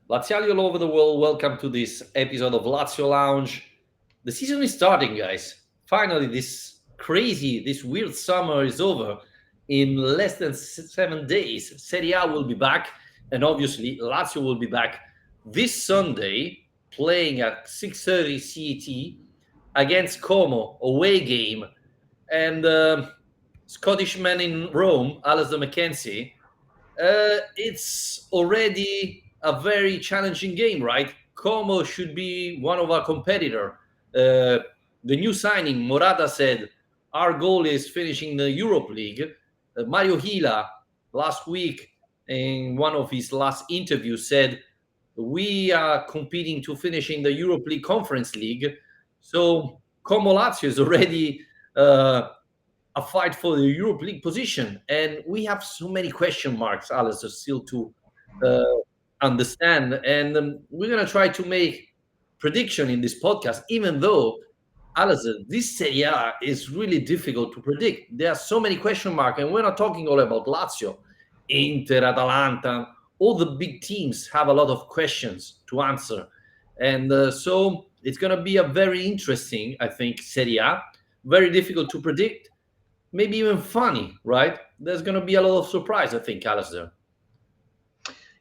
Laziali all over the world, welcome to this episode of Lazio Lounge. The season is starting, guys. Finally, this weird summer is over. In less than 7 days, Serie A will be back, and obviously Lazio will be back this Sunday, playing at 6:30 CET against Como, away game. And Scottish man in Rome, Alasdair McKenzie, it's already a very challenging game, right? Como should be one of our competitor. The new signing, Morata said, our goal is finishing the Europe League. Mario Hila last week in one of his last interviews said, we are competing to finish in the Europe League Conference League. So Como Lazio is already a fight for the Europe League position. And we have so many question marks, Alistair, still to uh, understand. And we're going to try to make prediction in this podcast, even though, Alistair, this Serie A is really difficult to predict. There are so many question marks, and we're not talking all about Lazio, Inter, Atalanta. All the big teams have a lot of questions to answer. And so it's going to be a very interesting, I think, Serie A. Very difficult to predict, maybe even funny, right? There's going to be a lot of surprise, I think, Alasdair.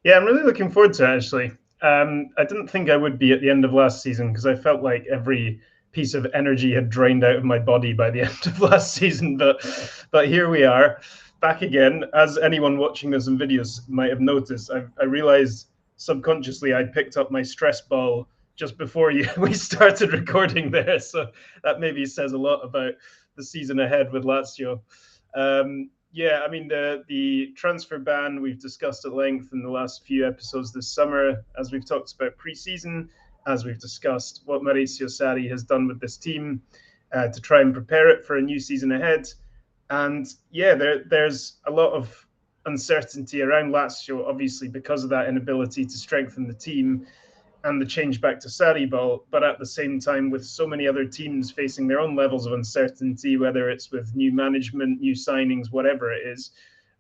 Yeah, I'm really looking forward to it, actually. I didn't think I would be at the end of last season because I felt like every piece of energy had drained out of my body by the end of last season. But here we are, back again. As anyone watching this in videos might have noticed, I realized subconsciously I picked up my stress ball just before we started recording there. So that maybe says a lot about the season ahead with Lazio. Yeah, I mean, the transfer ban we've discussed at length in the last few episodes this summer, as we've talked about pre-season, as we've discussed what Maurizio Sarri has done with this team to try and prepare it for a new season ahead. And yeah, there's a lot of uncertainty around Lazio, obviously, because of that inability to strengthen the team and the change back to Sarri ball, but at the same time, with so many other teams facing their own levels of uncertainty, whether it's with new management, new signings, whatever it is.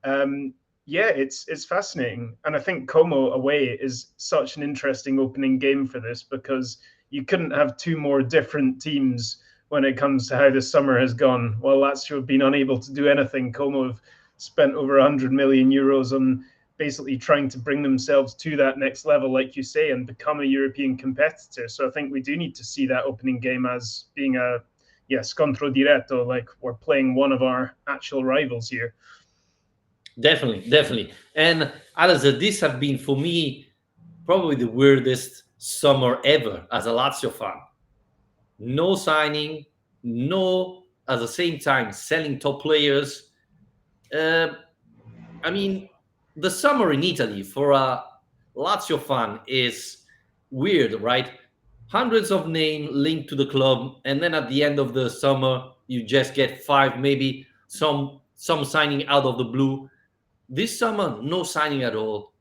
Yeah, it's fascinating, and I think Como away is such an interesting opening game for this because you couldn't have two more different teams when it comes to how the summer has gone. While Lazio have been unable to do anything, Como have spent over 100 million euros on basically trying to bring themselves to that next level, like you say, and become a European competitor. So I think we do need to see that opening game as being a scontro diretto, like we're playing one of our actual rivals here. Definitely. And Alistair, this has been for me probably the weirdest summer ever as a Lazio fan. No signing, no at the same time selling top players. Uh, I mean, the summer in Italy for a Lazio fan is weird, right? Hundreds of names linked to the club, and then at the end of the summer, you just get five, maybe some signing out of the blue. This summer, no signing at all.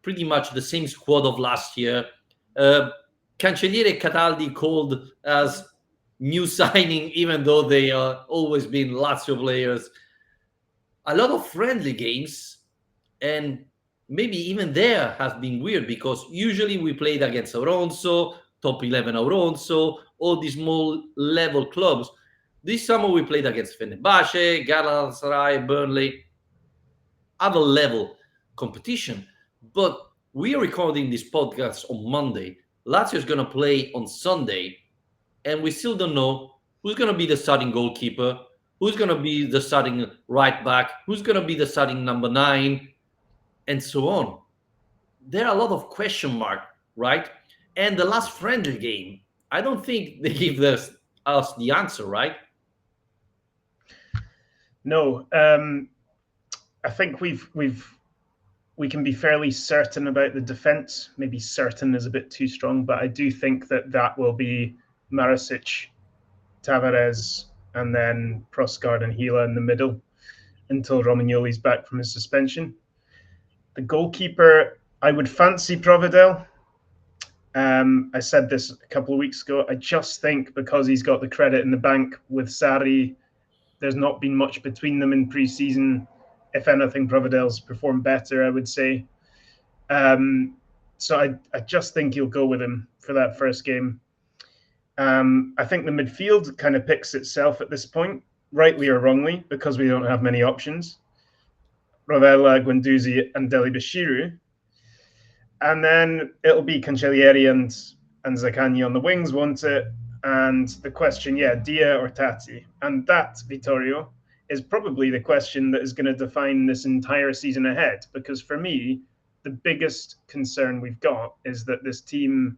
Pretty much the same squad of last year. Uh, Cancelliere Cataldi called as new signing, even though they are always been Lazio players. A lot of friendly games, and maybe even there has been weird because usually we played against Auronzo, top 11 Auronzo, all these small level clubs. This summer we played against Fenerbahce, Galatasaray, Burnley, other level competition. But we are recording this podcast on Monday. Lazio is going to play on Sunday, and we still don't know who's going to be the starting goalkeeper, who's going to be the starting right back, who's going to be the starting number 9, and so on. There are a lot of question mark, right? And the last friendly game, I don't think they give us the answer, right? No, I think we can be fairly certain about the defense. Maybe certain is a bit too strong, but I do think that will be Marasic, Tavares, and then Prosgard and Gila in the middle until Romagnoli's back from his suspension. The goalkeeper, I would fancy Providel. I said this a couple of weeks ago. I just think because he's got the credit in the bank with Sarri, there's not been much between them in pre-season. If anything, Providel's performed better, I would say. So I just think he'll go with him for that first game. I think the midfield kind of picks itself at this point, rightly or wrongly, because we don't have many options. Rovella, Guendouzi, and Deli Bashiru. And then it'll be Cancellieri and Zaccagni on the wings, won't it? And the question, yeah, Dia or Tati. And that, Vittorio, is probably the question that is going to define this entire season ahead. Because for me, the biggest concern we've got is that this team,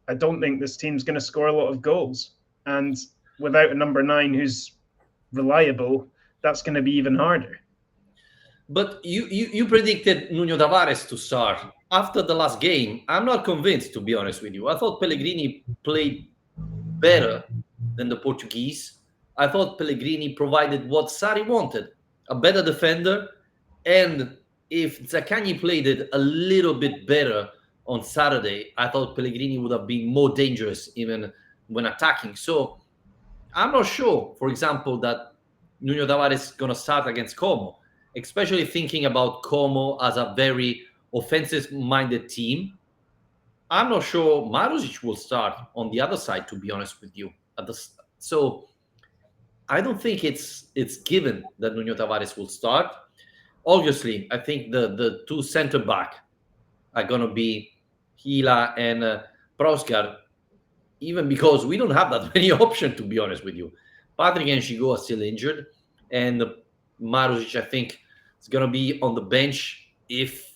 I don't think this team's going to score a lot of goals. And without a number 9 who's reliable, that's going to be even harder. But you predicted Nuno Tavares to start. After the last game, I'm not convinced, to be honest with you. I thought Pellegrini played better than the Portuguese. I thought Pellegrini provided what Sarri wanted, a better defender. And if Zaccagni played it a little bit better on Saturday, I thought Pellegrini would have been more dangerous even when attacking. So I'm not sure, for example, that Nuno Tavares is going to start against Como, especially thinking about Como as a very offensive-minded team. I'm not sure Maruzic will start on the other side, to be honest with you. So I don't think it's given that Nuno Tavares will start. Obviously, I think the two center-back are going to be Gila and Proscar, even because we don't have that many options, to be honest with you. Patrick and Shigo are still injured, and Maruzic, I think, is going to be on the bench if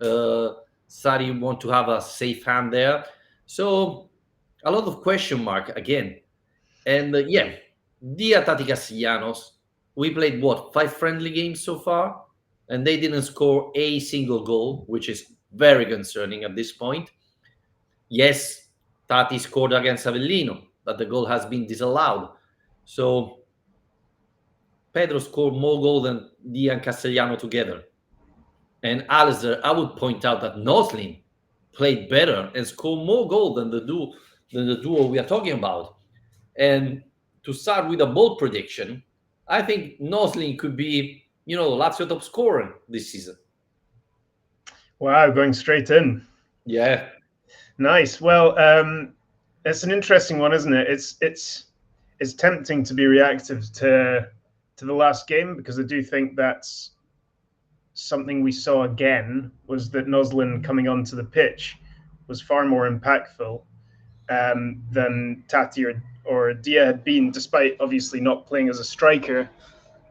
Sarri want to have a safe hand there. So a lot of question mark again. And yeah, Dia Tati Castellanos, we played what, 5 friendly games so far? And they didn't score a single goal, which is very concerning at this point. Yes, Tati scored against Avellino, but the goal has been disallowed. So Pedro scored more goals than Dia and Castellano together. And Alasdair, I would point out that Noslin played better and scored more goals than the duo we are talking about. And to start with a bold prediction, I think Noslin could be, Lazio top scorer this season. Wow, going straight in. Yeah. Nice. Well, it's an interesting one, isn't it? It's tempting to be reactive to the last game, because I do think that's something we saw again, was that Noslin coming onto the pitch was far more impactful than Tati or Dia had been, despite obviously not playing as a striker.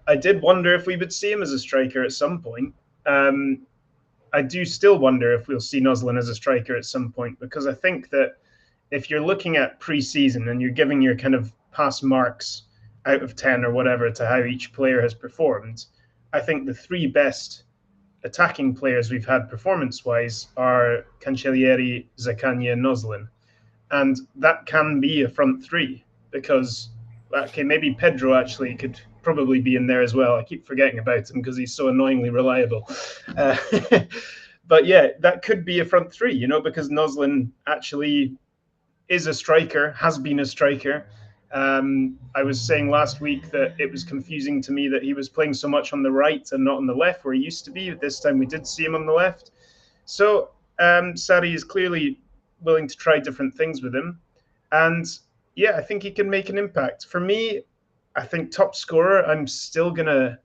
I did wonder if we would see him as a striker at some point. I do still wonder if we'll see Noslin as a striker at some point, because I think that if you're looking at pre-season and you're giving your kind of pass marks out of 10 or whatever to how each player has performed, I think the 3 best attacking players we've had performance-wise are Cancellieri, Zaccagni, and Noslin. And that can be a front 3, because, okay, maybe Pedro actually could probably be in there as well. I keep forgetting about him because he's so annoyingly reliable. But yeah, that could be a front 3, because Noslin actually is a striker, has been a striker. I was saying last week that it was confusing to me that he was playing so much on the right and not on the left where he used to be. This time we did see him on the left. So Sarri is clearly willing to try different things with him. And yeah, I think he can make an impact. For me, I think top scorer, I'm still going to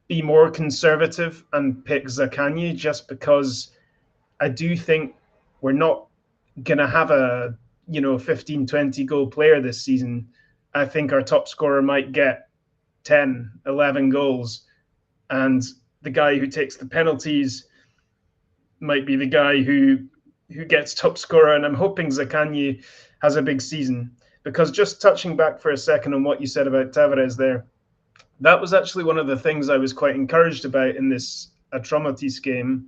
be more conservative and pick Zaccagni, just because I do think we're not going to have a 15, 20 goal player this season. I think our top scorer might get 10, 11 goals. And the guy who takes the penalties might be the guy who gets top scorer. And I'm hoping Zaccagni has a big season, because just touching back for a second on what you said about Tavares there, that was actually one of the things I was quite encouraged about in this Atromatis game,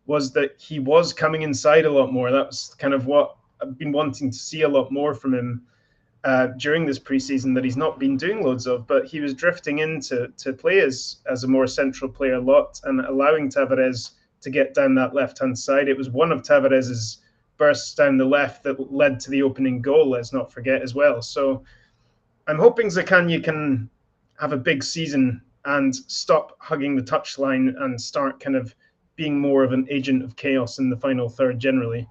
was that he was coming inside a lot more. That was kind of what I've been wanting to see a lot more from him during this preseason, that he's not been doing loads of, but he was drifting into play as a more central player a lot, and allowing Tavares to get down that left-hand side. It was one of Tavares's bursts down the left that led to the opening goal, let's not forget, as well. So I'm hoping Zaccagni can have a big season and stop hugging the touchline and start kind of being more of an agent of chaos in the final third generally.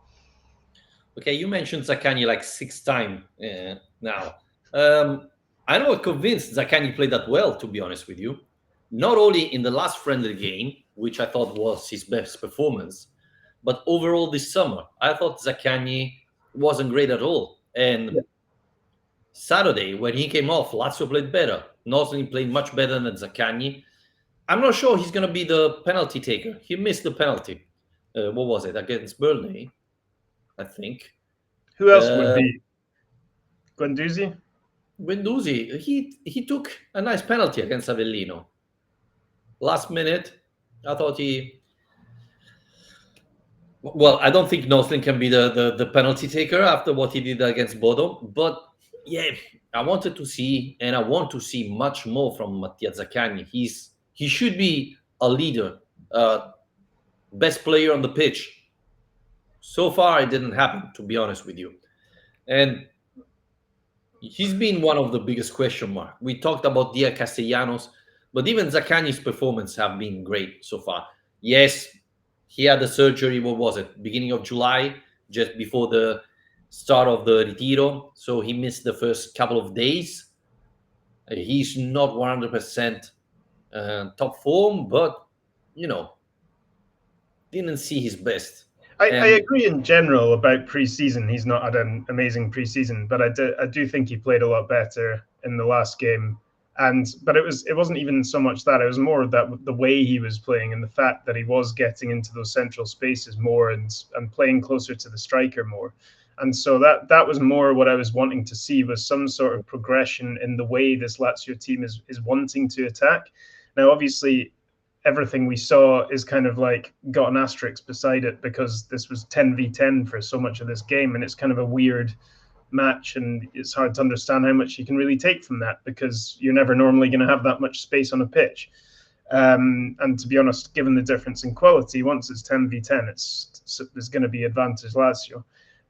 Okay, you mentioned Zaccagni like 6 times now. I'm not convinced Zaccagni played that well, to be honest with you. Not only in the last friendly game, which I thought was his best performance, but overall this summer, I thought Zaccagni wasn't great at all. And Yeah. Saturday, when he came off, Lazio played better. Noslin played much better than Zaccagni. I'm not sure he's going to be the penalty taker. He missed the penalty. What was it? Against Burnley, I think. Who else would Uh, be? Guendouzi? Guendouzi, he took a nice penalty against Avellino. Last minute, I thought he. Well, I don't think Noslin can be the penalty taker after what he did against Bodo. But yeah, I wanted to see, and I want to see much more from Mattia Zaccagni. He should be a leader, best player on the pitch. So far, it didn't happen, to be honest with you. And he's been one of the biggest question mark. We talked about Dia Castellanos, but even Zaccagni's performance have been great so far. Yes, he had the surgery. What was it? Beginning of July, just before the start of the Retiro. So he missed the first couple of days. He's not 100% top form, but you know, didn't see his best. I And agree in general about pre-season. He's not had an amazing pre-season, but I do think he played a lot better in the last game. But it wasn't even so much that, it was more that the way he was playing and the fact that he was getting into those central spaces more and playing closer to the striker more. And so that was more what I was wanting to see, was some sort of progression in the way this Lazio team is wanting to attack. Now, obviously, everything we saw is kind of like got an asterisk beside it because this was 10v10 for so much of this game, and it's kind of a weird match, and it's hard to understand how much you can really take from that because you're never normally going to have that much space on a pitch. And to be honest, given the difference in quality, once it's 10v10, there's going to be advantage Lazio.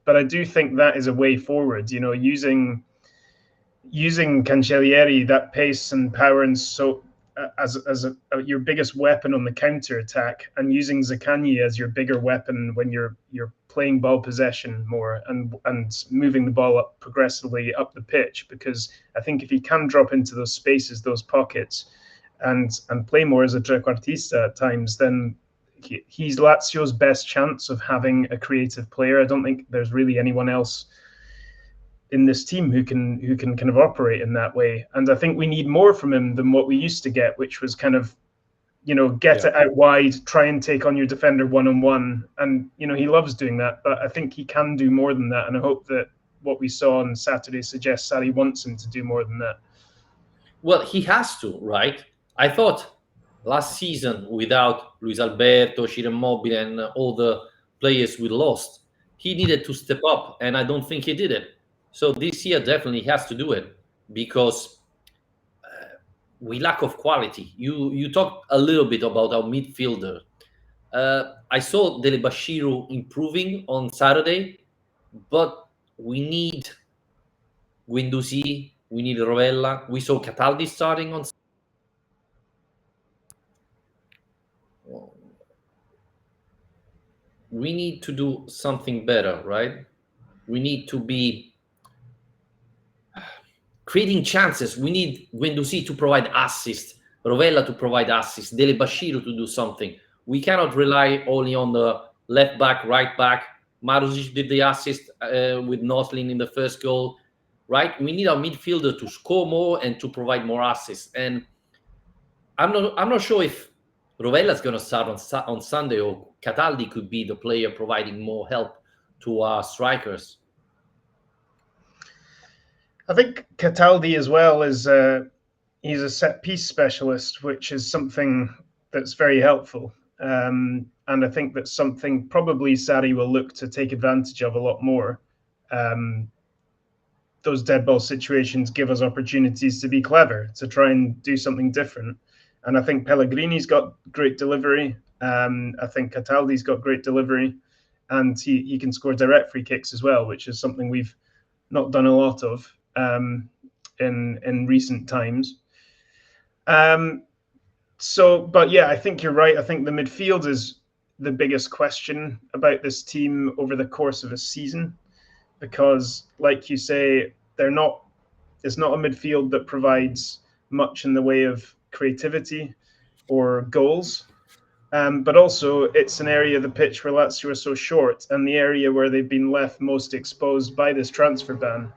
But I do think that is a way forward, using Cancellieri, that pace and power, and so as your biggest weapon on the counter attack, and using Zaccagni as your bigger weapon when you're playing ball possession more and moving the ball up progressively up the pitch. Because I think if he can drop into those spaces, those pockets, and play more as a trequartista at times, then he's Lazio's best chance of having a creative player. I don't think there's really anyone else in this team who can kind of operate in that way. And I think we need more from him than what we used to get, which was kind of, get it out wide, try and take on your defender one-on-one. And, he loves doing that, but I think he can do more than that. And I hope that what we saw on Saturday suggests Sarri wants him to do more than that. well, he has to, right? I thought last season, without Luis Alberto, Ciro Immobile, and all the players we lost, he needed to step up, and I don't think he did it. So this year, definitely he has to do it because we lack of quality. You talked a little bit about our midfielder. I saw Dele Bashiru improving on Saturday, but we need Guendouzi, we need Rovella. We saw Cataldi starting on. We need to do something better, right? We need to be creating chances. We need Guendouzi to provide assists, Rovella to provide assists, Dele Bashiru to do something. We cannot rely only on the left back, right back. Maruzic did the assist with Noslin in the first goal, right? We need our midfielder to score more and to provide more assists. And I'm not sure if Rovella is going to start on Sunday, or Cataldi could be the player providing more help to our strikers. I think Cataldi as well is he's a set piece specialist, which is something that's very helpful. And I think that's something probably Sarri will look to take advantage of a lot more. Those dead ball situations give us opportunities to be clever, to try and do something different. And I think Pellegrini's got great delivery. I think Cataldi's got great delivery. And he can score direct free kicks as well, which is something we've not done a lot of in recent times. But yeah, I think you're right. I think the midfield is, the biggest question about this team over the course of a season, because, like you say, they're not. It's not a midfield that provides much in the way of creativity or goals. But also, it's an area of the pitch where Lazio are so short, and the area where they've been left most exposed by this transfer ban.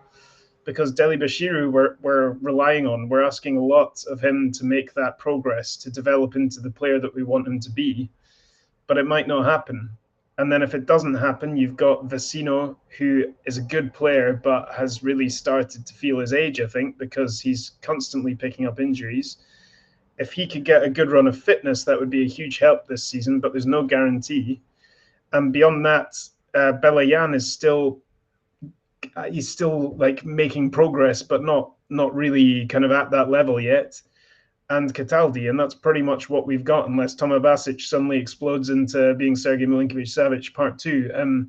Because Deli Bashiru, we're relying on, we're asking a lot of him to make that progress, to develop into the player that we want him to be, but it might not happen. And then if it doesn't happen, you've got Vecino, who is a good player, but has really started to feel his age, I think, because he's constantly picking up injuries. If he could get a good run of fitness, that would be a huge help this season, but there's no guarantee. And beyond that, Belayan is still he's still like making progress, but not really kind of at that level yet. And Cataldi, and that's pretty much what we've got, unless Toma Basic suddenly explodes into being Sergei Milinkovic-Savic Part 2.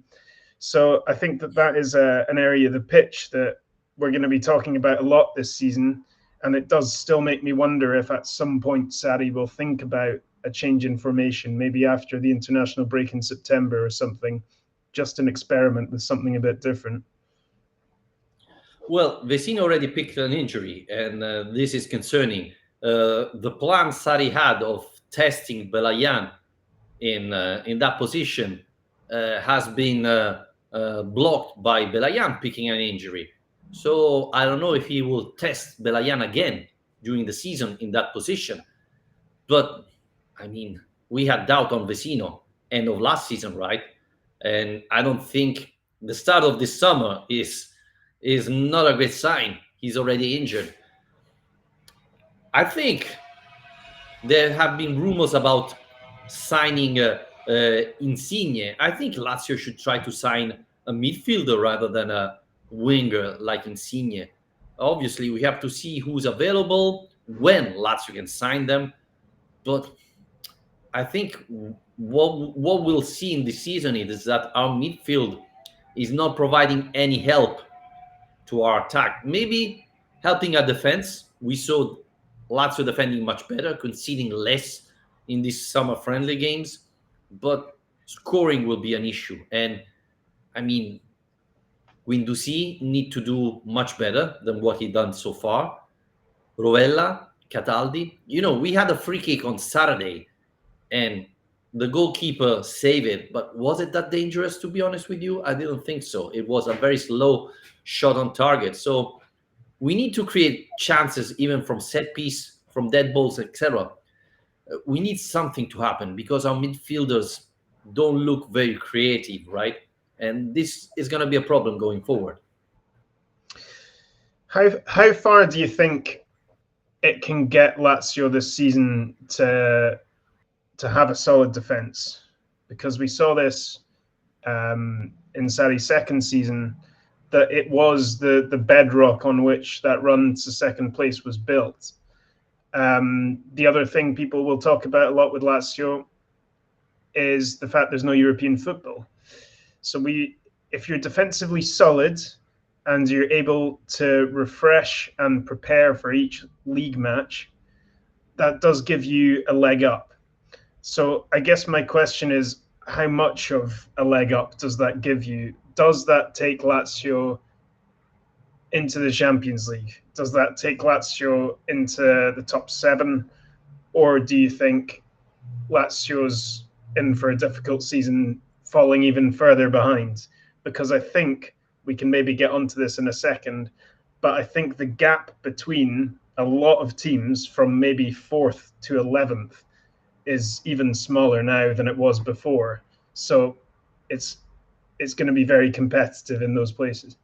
So I think that is an area of the pitch that we're going to be talking about a lot this season, and it does still make me wonder if at some point Sarri will think about a change in formation, maybe after the international break in September or something, just an experiment with something a bit different. Well, Vecino already picked an injury, and this is concerning. The plan Sarri had of testing Belayan in that position has been blocked by Belayan picking an injury. So I don't know if he will test Belayan again during the season in that position. But I mean, we had doubt on Vecino end of last season, right? And I don't think the start of this summer is not a great sign. He's already injured. I think there have been rumors about signing Insigne. I think Lazio should try to sign a midfielder rather than a winger like Insigne. Obviously, we have to see who's available, when Lazio can sign them. But I think what we'll see in this season is that our midfield is not providing any help to our attack. Maybe helping our defense. We saw Lazio defending much better, conceding less in these summer friendly games, but scoring will be an issue. And I mean, Guendouzi need to do much better than what he done so far. Rovella, Cataldi. We had a free kick on Saturday, and the goalkeeper saved it. But was it that dangerous, to be honest with you? I didn't think so. It was a very slow shot on target. So we need to create chances even from set piece, from dead balls, etc. We need something to happen because our midfielders don't look very creative, right? And this is going to be a problem going forward. How far do you think it can get Lazio this season to have a solid defense? Because we saw this in Sarri's second season, that it was the bedrock on which that run to second place was built. The other thing people will talk about a lot with Lazio is the fact there's no European football. So if you're defensively solid and you're able to refresh and prepare for each league match, that does give you a leg up. So I guess my question is, how much of a leg up does that give you? Does that take Lazio into the Champions League? Does that take Lazio into the top 7? Or do you think Lazio's in for a difficult season, falling even further behind? Because I think we can maybe get onto this in a second, but I think the gap between a lot of teams from maybe 4th to 11th is even smaller now than it was before. So it's going to be very competitive in those places.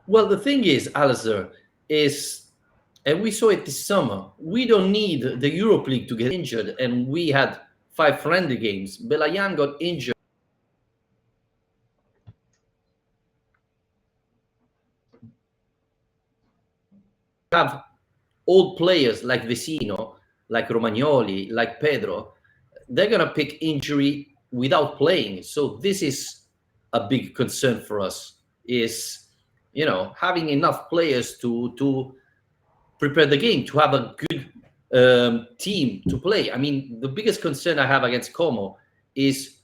Well, the thing is, Alasdair, and we saw it this summer, we don't need the Europe League to get injured, and we had 5 friendly games. Belayan got injured. Have old players like Vecino, like Romagnoli, like Pedro, they're going to pick injury without playing. So this is a big concern for us, is having enough players to prepare the game, to have a good team to play. I mean, the biggest concern I have against Como is,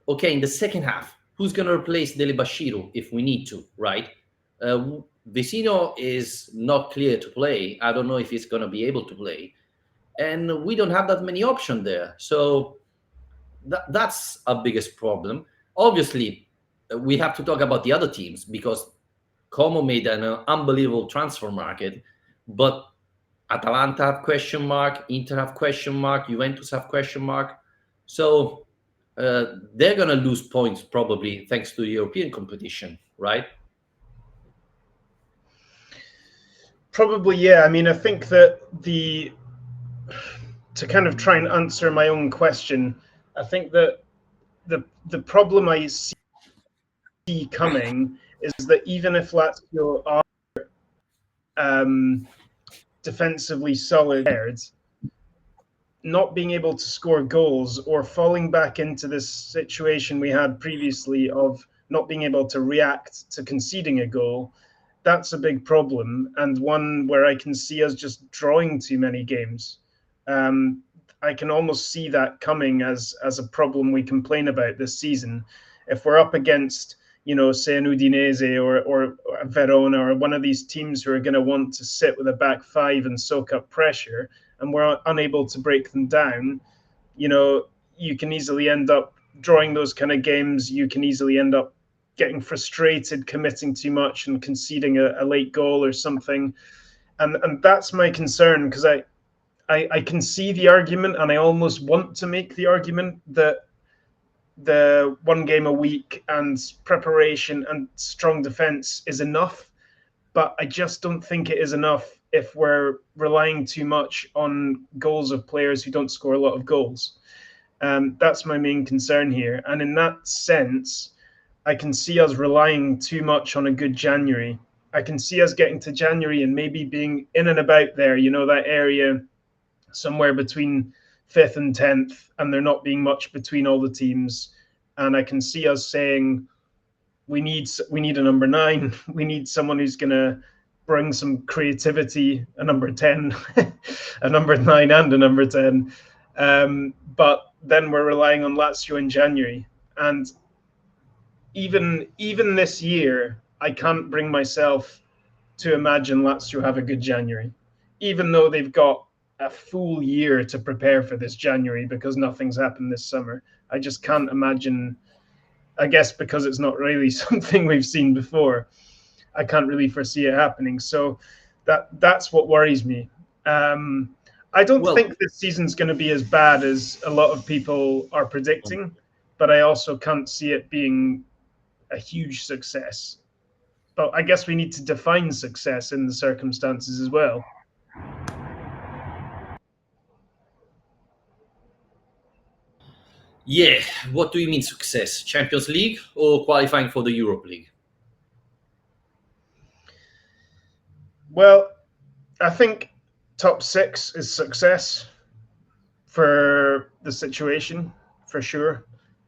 okay, in the second half, who's going to replace Dele Bashiru if we need to, right? Vecino is not clear to play. I don't know if he's going to be able to play. And we don't have that many options there. So that's our biggest problem. Obviously, we have to talk about the other teams because Como made an unbelievable transfer market, but Atalanta have question mark, Inter have question mark, Juventus have question mark. So they're going to lose points probably thanks to the European competition, right? Probably, yeah. I mean, I think that to kind of try and answer my own question, I think that the problem I see coming is that even if Lazio are defensively solid, not being able to score goals or falling back into this situation we had previously of not being able to react to conceding a goal, that's a big problem, and one where I can see us just drawing too many games. I can almost see that coming as a problem we complain about this season. If we're up against, say an Udinese or Verona or one of these teams who are going to want to sit with a back five and soak up pressure, and we're unable to break them down, you can easily end up drawing those kind of games. You can easily end up getting frustrated, committing too much and conceding a late goal or something. And that's my concern, because I can see the argument, and I almost want to make the argument that the one game a week and preparation and strong defense is enough. But I just don't think it is enough if we're relying too much on goals of players who don't score a lot of goals. That's my main concern here. And in that sense, I can see us relying too much on a good January. I can see us getting to January and maybe being in and about there, that area somewhere between 5th and 10th, and there not being much between all the teams. And I can see us saying, we need a number 9. We need someone who's going to bring some creativity, a number 10, a number 9 and a number 10. But then we're relying on Lazio in January. And even this year, I can't bring myself to imagine Lazio have a good January, even though they've got a full year to prepare for this January because nothing's happened this summer. I just can't imagine, I guess because it's not really something we've seen before, I can't really foresee it happening. So that's what worries me. I don't think this season's going to be as bad as a lot of people are predicting, but I also can't see it being a huge success. But I guess we need to define success in the circumstances as well. Yeah, what do you mean success? Champions League or qualifying for the Europe League? Well, I think top 6 is success for the situation, for sure.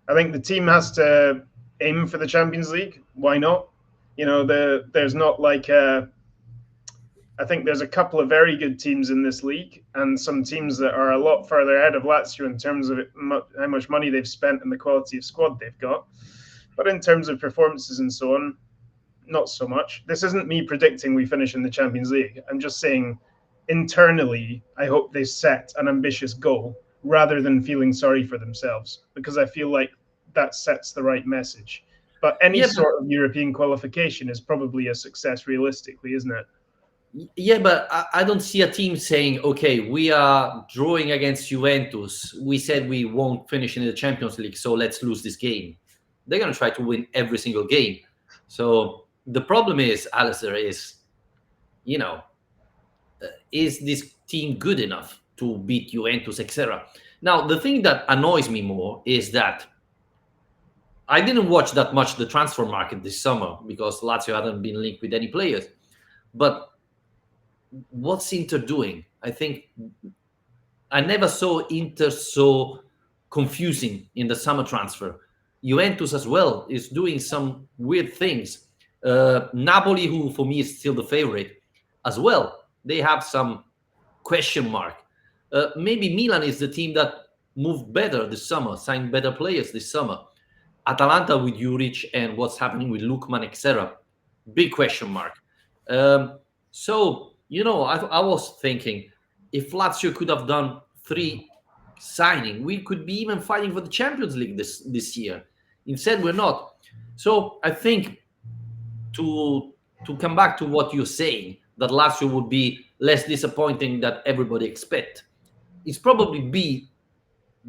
I think the team has to aim for the Champions League. Why not? There's not like I think there's a couple of very good teams in this league, and some teams that are a lot further ahead of Lazio in terms of how much money they've spent and the quality of squad they've got. But in terms of performances and so on, not so much. This isn't me predicting we finish in the Champions League. I'm just saying internally, I hope they set an ambitious goal rather than feeling sorry for themselves, because I feel like that sets the right message. But any sort of European qualification is probably a success realistically, isn't it? Yeah, but I don't see a team saying, okay, we are drawing against Juventus. We said we won't finish in the Champions League, so let's lose this game. They're going to try to win every single game. So the problem is, Alasdair, is this team good enough to beat Juventus, etc.? Now, the thing that annoys me more is that I didn't watch that much the transfer market this summer because Lazio hadn't been linked with any players. But what's Inter doing? I think I never saw Inter so confusing in the summer transfer. Juventus as well is doing some weird things. Napoli, who for me is still the favorite as well, they have some question mark. Maybe Milan is the team that moved better this summer, signed better players this summer. Atalanta with Juric and what's happening with Lukman, etc. Big question mark. So, I was thinking if Lazio could have done three signing, we could be even fighting for the Champions League this year. Instead, we're not. So I think to come back to what you're saying, that Lazio would be less disappointing than everybody expect. It's probably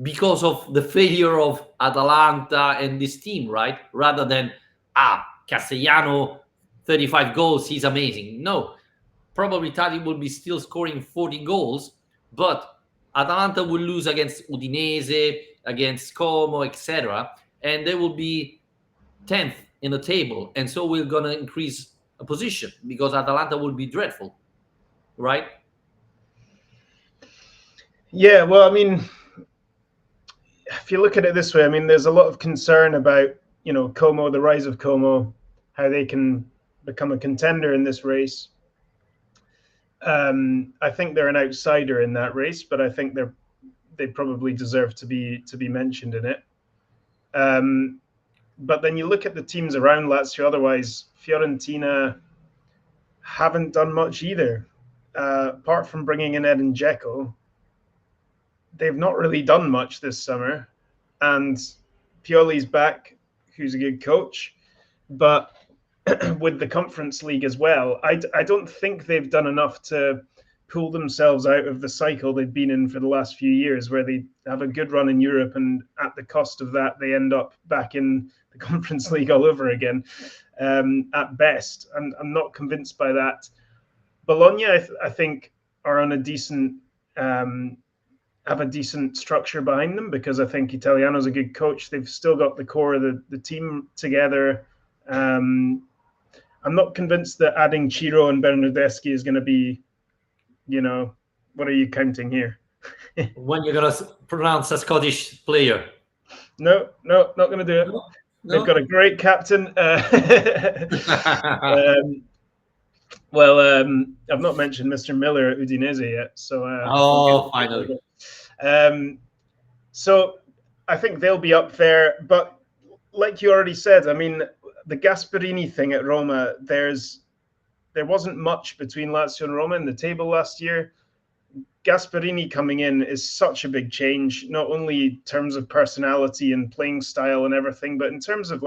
because of the failure of Atalanta and this team, right? Rather than Castellano, 35 goals, he's amazing. No, probably Tati will be still scoring 40 goals, but Atalanta will lose against Udinese, against Como, etc., and they will be 10th in the table, and so we're gonna increase a position because Atalanta will be dreadful, right? Yeah, well, I mean, if you look at it this way, I mean, there's a lot of concern about, Como, the rise of Como, how they can become a contender in this race. I think they're an outsider in that race, but I think they probably deserve to be mentioned in it. But then you look at the teams around Lazio. Otherwise, Fiorentina haven't done much either, apart from bringing in Edin Dzeko. They've not really done much this summer, and Pioli's back, who's a good coach, but with the Conference League as well, I don't think they've done enough to pull themselves out of the cycle they've been in for the last few years, where they have a good run in Europe, and at the cost of that, they end up back in the Conference League all over again, at best. I'm not convinced by that. Bologna, I think, are on a decent have a decent structure behind them, because I think Italiano's a good coach. They've still got the core of the team together. I'm not convinced that adding Ciro and Bernardeschi is going to be, what are you counting here? When you're going to pronounce a Scottish player. No, not going to do it. No? They've got a great captain. I've not mentioned Mr. Miller at Udinese yet. So finally. So I think they'll be up there. But like you already said, I mean, the Gasperini thing at Roma, there wasn't much between Lazio and Roma in the table last year. Gasperini coming in is such a big change, not only in terms of personality and playing style and everything, but in terms of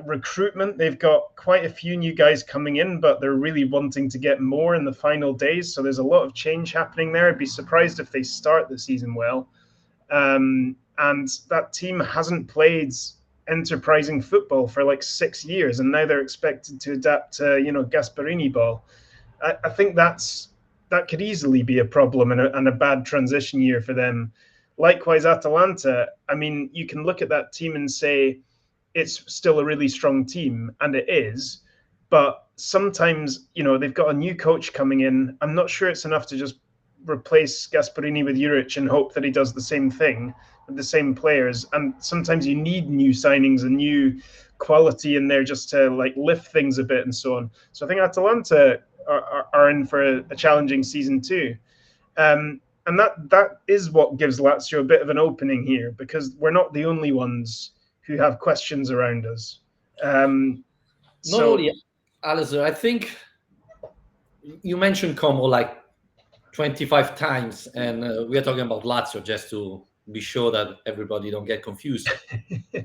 recruitment. They've got quite a few new guys coming in, but they're really wanting to get more in the final days. So there's a lot of change happening there. I'd be surprised if they start the season well. And that team hasn't played enterprising football for 6 years, and now they're expected to adapt to Gasperini ball. I think that could easily be a problem and a bad transition year for them. Likewise, Atalanta, I mean, you can look at that team and say it's still a really strong team, and it is, but sometimes they've got a new coach coming in. I'm not sure it's enough to just replace Gasperini with Juric and hope that he does the same thing with the same players. And sometimes you need new signings and new quality in there just to lift things a bit and so on. So I think Atalanta are in for a challenging season too. And that is what gives Lazio a bit of an opening here, because we're not the only ones who have questions around us. Not only, Alasdair, I think you mentioned Como 25 times, and we are talking about Lazio, just to be sure that everybody don't get confused.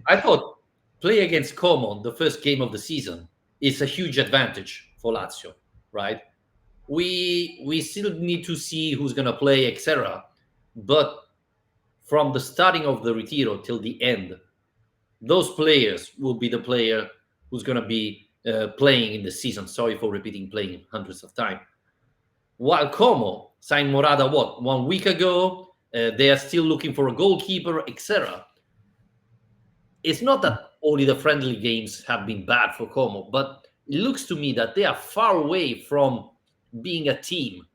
I thought play against Como, the first game of the season, is a huge advantage for Lazio, right? We still need to see who's going to play, etc. But from the starting of the Retiro till the end, those players will be the player who's going to be playing in the season. Sorry for repeating playing hundreds of times. While Como signed Morata, 1 week ago, they are still looking for a goalkeeper, etc. It's not that only the friendly games have been bad for Como, but it looks to me that they are far away from being a team,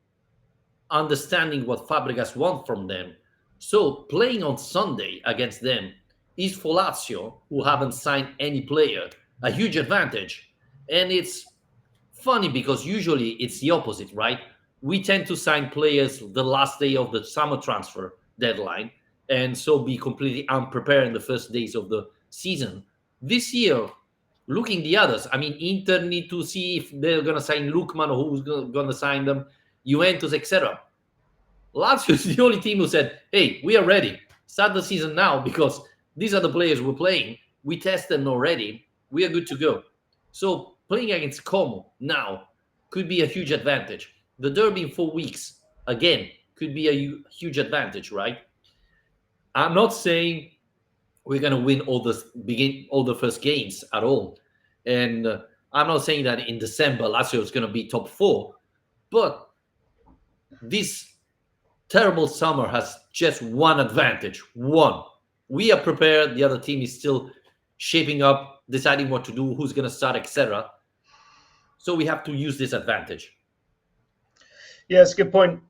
understanding what Fabregas wants from them. So playing on Sunday against them is for Lazio, who haven't signed any player, a huge advantage. And it's funny because usually it's the opposite, right? we tend to sign players the last day of the summer transfer deadline, and so be completely unprepared in the first days of the season. This year, looking the others, I mean, Inter need to see if they're going to sign Lukman or who's going to sign them, Juventus, etc. Lazio is the only team who said, hey, we are ready. Start the season now because these are the players we're playing. We tested them already. We are good to go. So playing against Como now could be a huge advantage. The derby in 4 weeks, again, could be a huge advantage, right? I'm not saying we're going to win all the first games at all. And I'm not saying that in December, Lazio is going to be top 4. But this terrible summer has just one advantage. One. We are prepared. The other team is still shaping up, deciding what to do, who's going to start, etc. So we have to use this advantage. Yeah, it's a good point.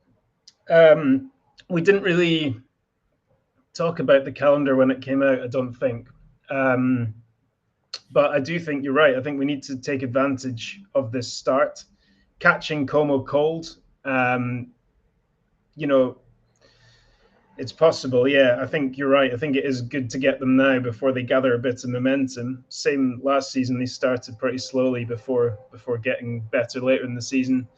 We didn't really talk about the calendar when it came out, I don't think. But I do think you're right. I think we need to take advantage of this start. Catching Como cold, it's possible. Yeah, I think you're right. I think it is good to get them now before they gather a bit of momentum. Same last season, they started pretty slowly before getting better later in the season.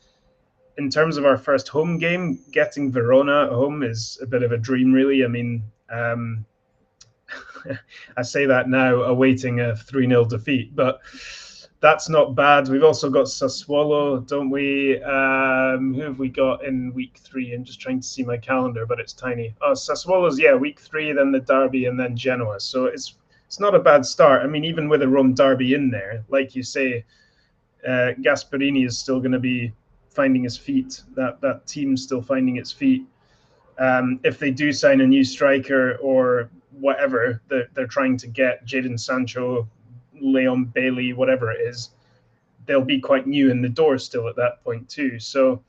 In terms of our first home game, getting Verona at home is a bit of a dream, really. I mean, I say that now, awaiting a 3-0 defeat, but that's not bad. We've also got Sassuolo, don't we? Who have we got in week 3? I'm just trying to see my calendar, but it's tiny. Oh, Sassuolo's, week 3, then the derby, and then Genoa. So it's not a bad start. I mean, even with a Rome derby in there, like you say, Gasperini is still going to be finding his feet. That team's still finding its feet. If they do sign a new striker or whatever they're trying to get, Jadon Sancho, Leon Bailey, whatever it is, they'll be quite new in the door still at that point too. So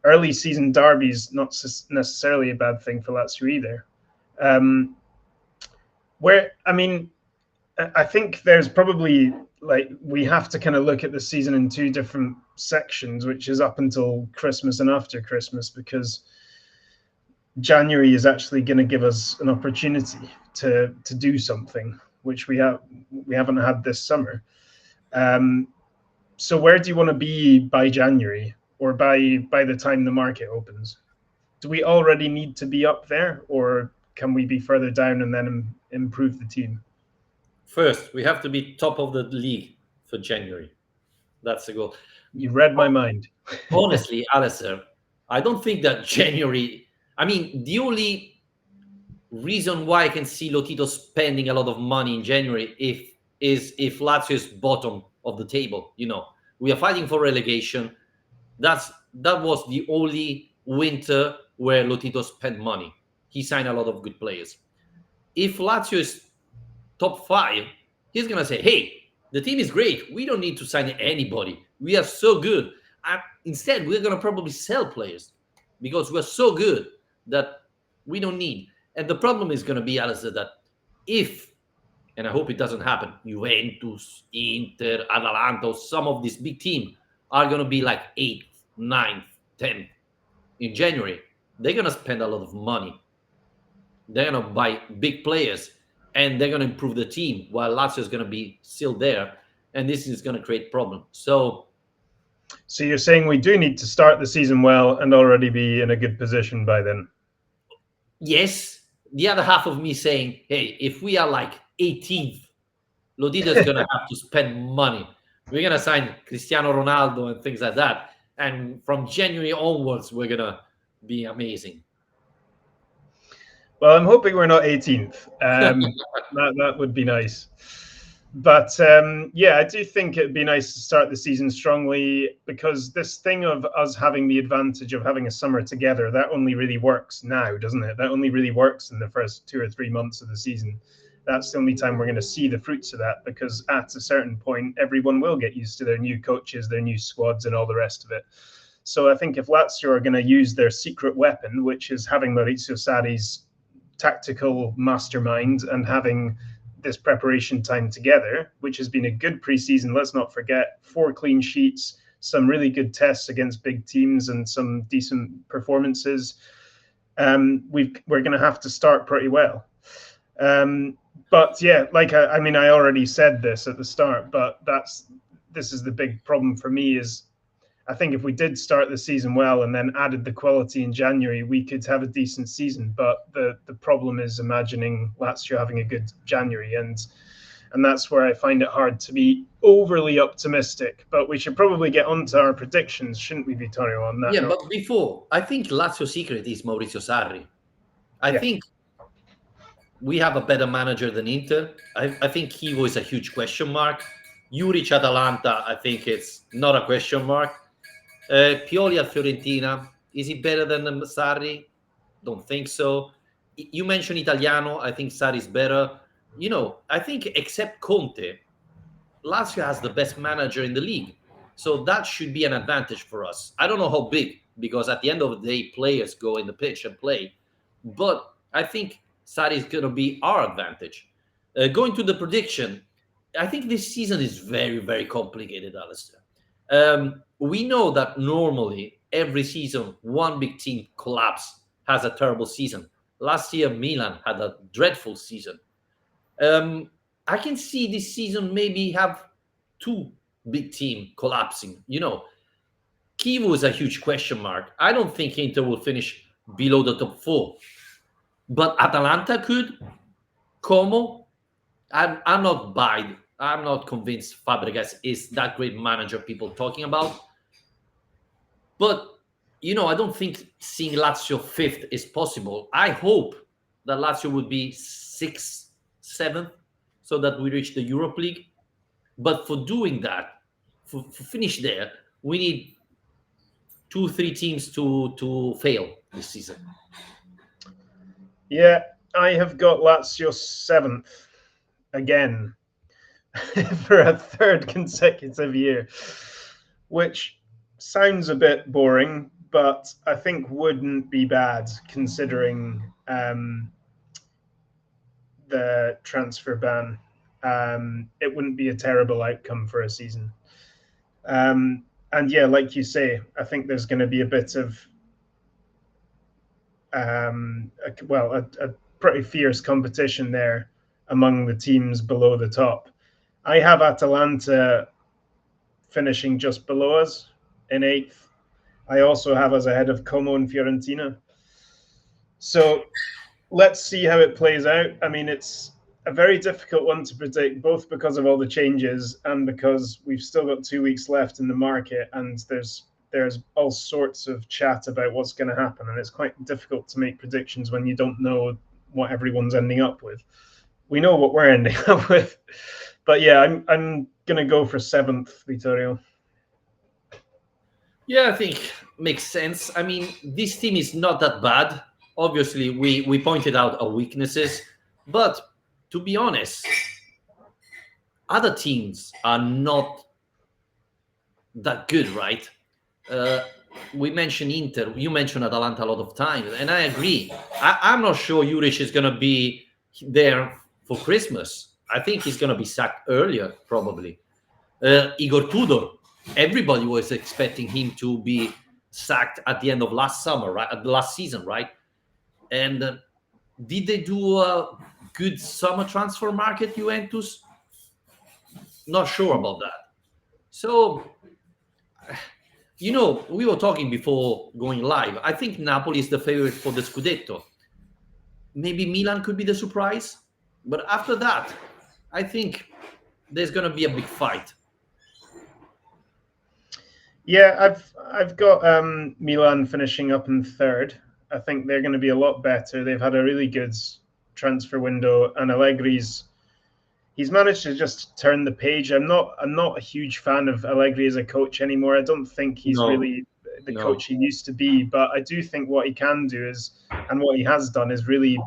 early season derbies not necessarily a bad thing for Lazio either. I think there's probably, we have to kind of look at the season in 2 different sections, which is up until Christmas and after Christmas, because January is actually going to give us an opportunity to do something which we haven't had this summer. So where do you want to be by January, or by the time the market opens? Do we already need to be up there, or can we be further down and then improve the team? First, we have to be top of the league for January. That's the goal. You read my mind. Honestly, Alasdair, I don't think that January. I mean, the only reason why I can see Lotito spending a lot of money in January if Lazio is bottom of the table. We are fighting for relegation. That was the only winter where Lotito spent money. He signed a lot of good players. If Lazio is top 5, he's gonna say, hey, the team is great. We don't need to sign anybody. We are so good. Instead, we're gonna probably sell players because we're so good that we don't need. And the problem is going to be, Alasdair, that if, and I hope it doesn't happen, Juventus, Inter, Atalanta, some of these big teams are going to be like 8th, 9th, 10th in January, they're going to spend a lot of money. They're going to buy big players, and they're going to improve the team, while Lazio is going to be still there, and this is going to create problems. So you're saying we do need to start the season well and already be in a good position by then? Yes. The other half of me saying, hey, if we are like 18th, Lotito is going to have to spend money. We're going to sign Cristiano Ronaldo and things like that. And from January onwards, we're going to be amazing. Well, I'm hoping we're not 18th. That would be nice. But I do think it'd be nice to start the season strongly, because this thing of us having the advantage of having a summer together, that only really works now, doesn't it? That only really works in the first 2 or 3 months of the season. That's the only time we're going to see the fruits of that, because at a certain point, everyone will get used to their new coaches, their new squads, and all the rest of it. So I think if Lazio are going to use their secret weapon, which is having Maurizio Sarri's tactical mastermind and having this preparation time together, which has been a good preseason. Let's not forget 4 clean sheets, some really good tests against big teams and some decent performances, we're going to have to start pretty well. But yeah, like I mean, I already said this at the start, but this is the big problem for me is I think if we did start the season well and then added the quality in January, we could have a decent season. But the problem is imagining Lazio having a good January, and that's where I find it hard to be overly optimistic. But we should probably get on to our predictions, shouldn't we, Vittorio, on that Yeah, note? but before, I think Lazio's secret is Maurizio Sarri. I think we have a better manager than Inter. I think Kivo is a huge question mark. Juric Atalanta, I think it's not a question mark. Pioli at Fiorentina, is he better than Sarri? Don't think so. You mentioned Italiano. I think Sarri is better. I think except Conte, Lazio has the best manager in the league. So that should be an advantage for us. I don't know how big, because at the end of the day, players go in the pitch and play. But I think Sarri is going to be our advantage. Going to the prediction, I think this season is very, very complicated, Alasdair. We know that normally every season, one big team collapses, has a terrible season. Last year, Milan had a dreadful season. I can see this season maybe have two big team collapsing. Kivu is a huge question mark. I don't think Inter will finish below the top four, but Atalanta could. Como, I'm not buying. I'm not convinced Fabregas is that great manager people talking about. But I don't think seeing Lazio fifth is possible. I hope that Lazio would be sixth, seventh, so that we reach the Europe League. But for doing that, for finish there, we need 2-3 teams to fail this season. Yeah, I have got Lazio seventh again for a third consecutive year, which sounds a bit boring, but I think wouldn't be bad considering the transfer ban. It wouldn't be a terrible outcome for a season. And yeah, like you say, I think there's going to be a bit of a pretty fierce competition there among the teams below the top. I have Atalanta finishing just below us in eighth. I also have us ahead of Como and Fiorentina. So let's see how it plays out. I mean, it's a very difficult one to predict, both because of all the changes and because we've still got 2 weeks left in the market, and there's all sorts of chat about what's going to happen, and it's quite difficult to make predictions when you don't know what everyone's ending up with. We know what we're ending up with, but yeah, I'm going to go for seventh, Vittorio. Yeah, I think makes sense. I mean, this team is not that bad. Obviously, we pointed out our weaknesses, but to be honest, other teams are not that good, right? We mentioned Inter, you mentioned Atalanta a lot of times, and I agree. I'm not sure Juric is going to be there for Christmas. I think he's going to be sacked earlier, probably. Igor Tudor, everybody was expecting him to be sacked at the end of last summer, right? At the last season, right? And did they do a good summer transfer market, Juventus? Not sure about that. So, we were talking before going live. I think Napoli is the favorite for the Scudetto. Maybe Milan could be the surprise. But after that, I think there's going to be a big fight. Yeah, I've got Milan finishing up in third. I think they're going to be a lot better. They've had a really good transfer window, and he's managed to just turn the page. I'm not a huge fan of Allegri as a coach anymore. I don't think he's really the coach he used to be, but I do think what he can do is, and what he has done is really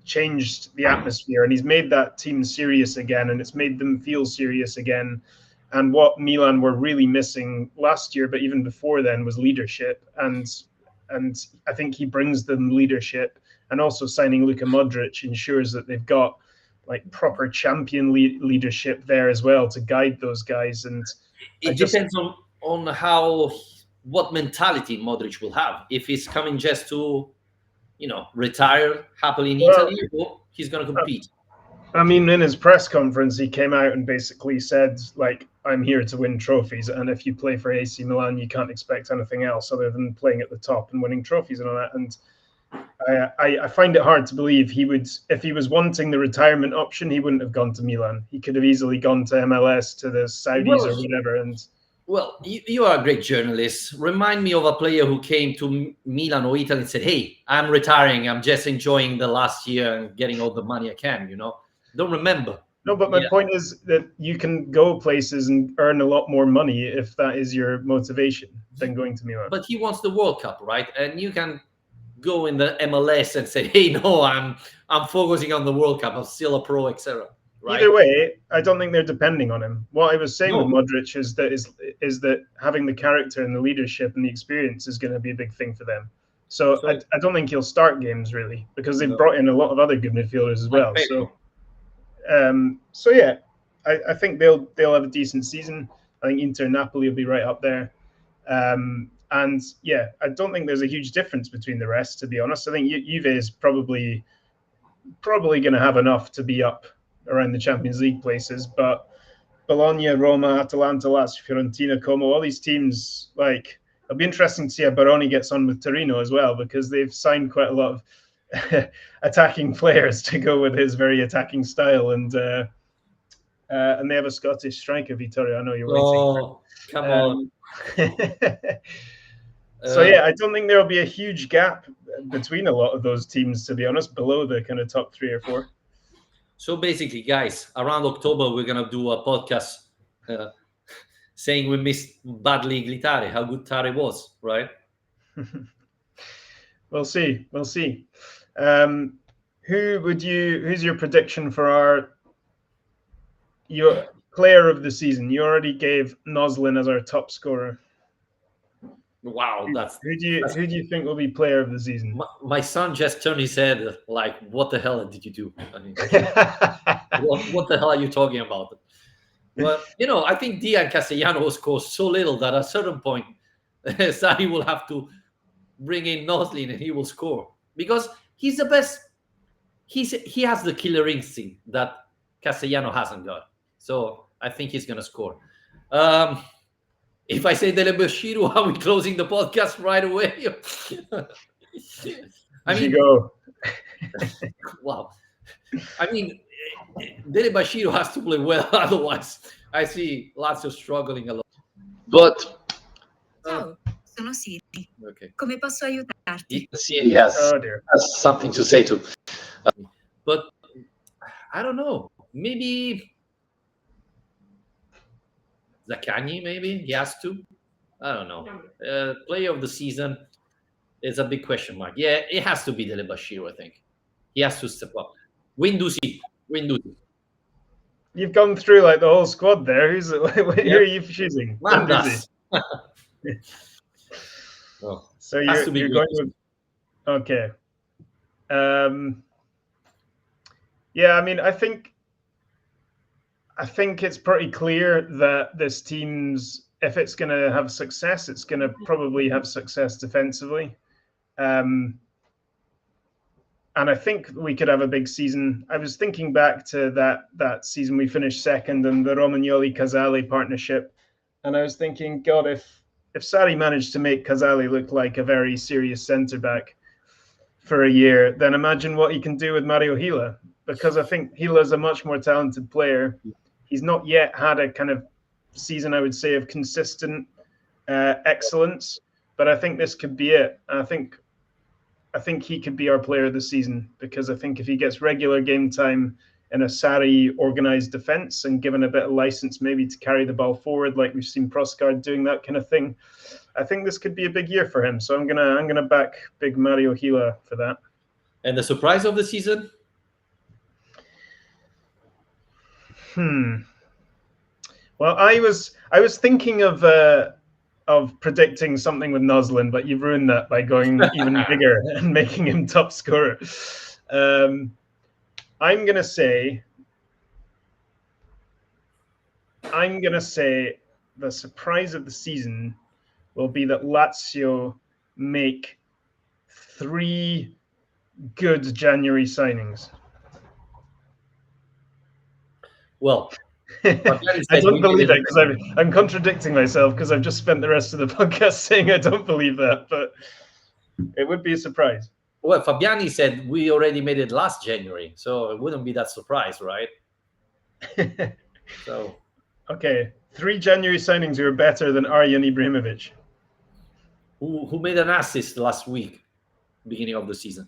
changed the atmosphere, and he's made that team serious again, and it's made them feel serious again. And what Milan were really missing last year, but even before then, was leadership. And I think he brings them leadership, and also signing Luka Modric ensures that they've got like proper champion leadership there as well to guide those guys. And it depends on on what mentality Modric will have. If he's coming just to, retire happily in Well, Italy, or he's going to compete. I mean, in his press conference, he came out and basically said, like, I'm here to win trophies, and if you play for AC Milan, you can't expect anything else other than playing at the top and winning trophies and all that. And I find it hard to believe he would, if he was wanting the retirement option, he wouldn't have gone to Milan. He could have easily gone to MLS, to the Saudis or whatever. And well, you are a great journalist. Remind me of a player who came to Milan or Italy and said, "Hey, I'm retiring. I'm just enjoying the last year and getting all the money I can." Don't remember. No, but my point is that you can go places and earn a lot more money if that is your motivation than going to Milan. But he wants the World Cup, right? And you can go in the MLS and say, "Hey, no, I'm focusing on the World Cup. I'm still a pro, etc." Right? Either way, I don't think they're depending on him. What I was saying No. with Modric is that having the character and the leadership and the experience is going to be a big thing for them. So I don't think he'll start games really, because they've brought in a lot of other good midfielders as well. So yeah, I think they'll have a decent season. I think Inter Napoli will be right up there. And yeah, I don't think there's a huge difference between the rest, to be honest. I think Juve is probably going to have enough to be up around the Champions League places, but Bologna, Roma, Atalanta, Lazio, Fiorentina, Como, all these teams, like, it'll be interesting to see how Baroni gets on with Torino as well, because they've signed quite a lot of attacking players to go with his very attacking style, and they have a Scottish striker, Vittorio. I know you're waiting. Oh, come on. So yeah, I don't think there will be a huge gap between a lot of those teams, to be honest, below the kind of top 3 or 4. So basically, guys, around October, we're going to do a podcast saying we missed badly Glitare, how good Tare was, right? We'll see. Who's your prediction for your player of the season? You already gave Noslin as our top scorer. Wow, who do you think will be player of the season? My son just turned his head like, "What the hell did you do? I mean, what the hell are you talking about?" But I think Dia and Castellano will score so little that at a certain point, Sarri will have to bring in Noslin and he will score, because he's the best. He has the killer instinct that Castellano hasn't got. So I think he's gonna score. If I say Dele Bashiru, are we closing the podcast right away? I mean, go. Wow. I mean, Dele Bashiru has to play well, otherwise I see Lazio struggling a lot. But Ciao, sono Siri. Okay. Come posso aiutarti? Siri has something to say too. But I don't know. Maybe Zaccagni, maybe he has to. I don't know. Player of the season is a big question mark. Yeah, it has to be Dele Bashiru, I think. He has to step up. Winduzi. You've gone through like the whole squad there. Who are you choosing? Mandas. So you're going with... Okay. Yeah, I mean, I think it's pretty clear that this team's, if it's going to have success, it's going to probably have success defensively. And I think we could have a big season. I was thinking back to that season we finished second and the Romagnoli-Casale partnership. And I was thinking, God, if Sarri managed to make Casale look like a very serious centre-back for a year, then imagine what he can do with Mario Gila. Because I think Gila is a much more talented player. He's not yet had a kind of season, I would say, of consistent excellence. But I think this could be it. I think he could be our player of the season, because I think if he gets regular game time in a Sarri organised defence and given a bit of license maybe to carry the ball forward, like we've seen Proscard doing that kind of thing, I think this could be a big year for him. So I'm gonna back big Mario Gila for that. And the surprise of the season? Well, I was thinking of predicting something with Noslin, but you've ruined that by going even bigger and making him top scorer. I'm gonna say the surprise of the season will be that Lazio make 3 good January signings. Well, I don't believe it because I'm contradicting myself because I've just spent the rest of the podcast saying I don't believe that, but it would be a surprise. Well, Fabiani said we already made it last January, so it wouldn't be that surprise, right? So okay, 3 January signings who are better than Arjen Ibrahimovic. Who made an assist last week, beginning of the season?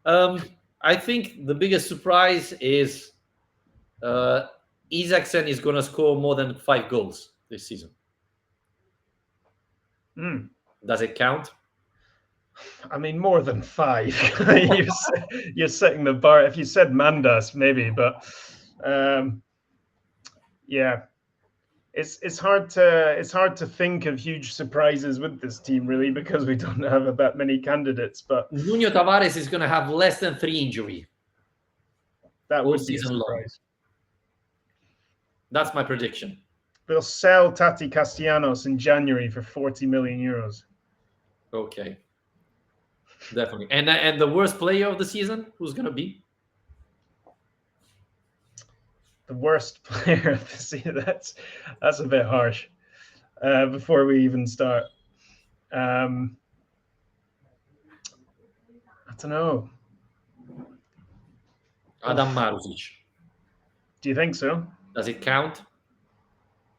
I think the biggest surprise is Isaacsen is going to score more than 5 goals this season. Does it count? I mean, more than 5. You're setting the bar. If you said Mandas, maybe, but yeah, it's hard to think of huge surprises with this team, really, because we don't have that many candidates. But Nuno Tavares is going to have less than 3 injuries. That would be a surprise. That's my prediction. They'll sell Tati Castellanos in January for 40 million euros. Okay. Definitely. And the worst player of the season, who's going to be? The worst player of the season? That's a bit harsh. Before we even start. I don't know. Adam Marusic. Do you think so? Does it count?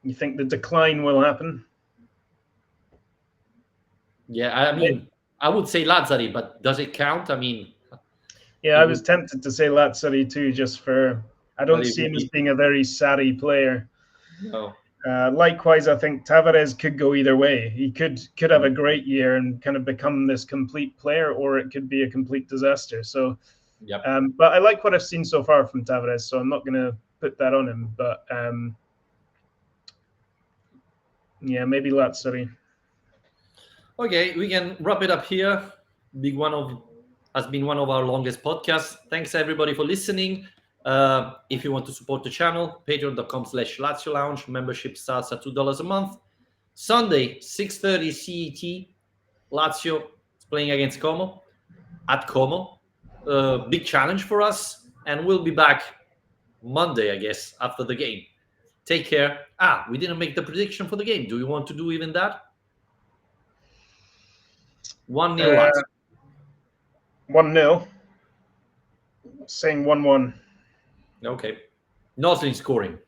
You think the decline will happen? Yeah, I mean, I would say Lazzari, but does it count? I mean... Yeah, I was tempted to say Lazzari too, just for... I don't see him as being a very Sarri player. No. Likewise, I think Tavares could go either way. He could have a great year and kind of become this complete player, or it could be a complete disaster. So, yep. But I like what I've seen so far from Tavares, so I'm not going to put that on him. But yeah, maybe Lazzari. Okay, we can wrap it up here. Has been one of our longest podcasts. Thanks everybody for listening. If you want to support the channel, patreon.com/Lazio Lounge. Membership starts at $2 a month. Sunday, 6:30 CET. Lazio is playing against Como at Como. Big challenge for us, and we'll be back Monday, I guess, after the game. Take care. We didn't make the prediction for the game. Do you want to do even that? 1-0 Lazio. 1-0. Saying 1-1. Okay. Nothing scoring.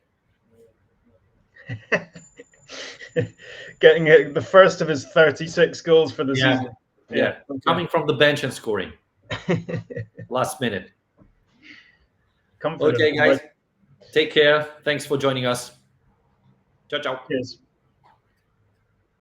Getting the first of his 36 goals for the season. Yeah. Okay. Coming from the bench and scoring. Last minute. Okay, guys. Take care. Thanks for joining us. Ciao, ciao. Cheers.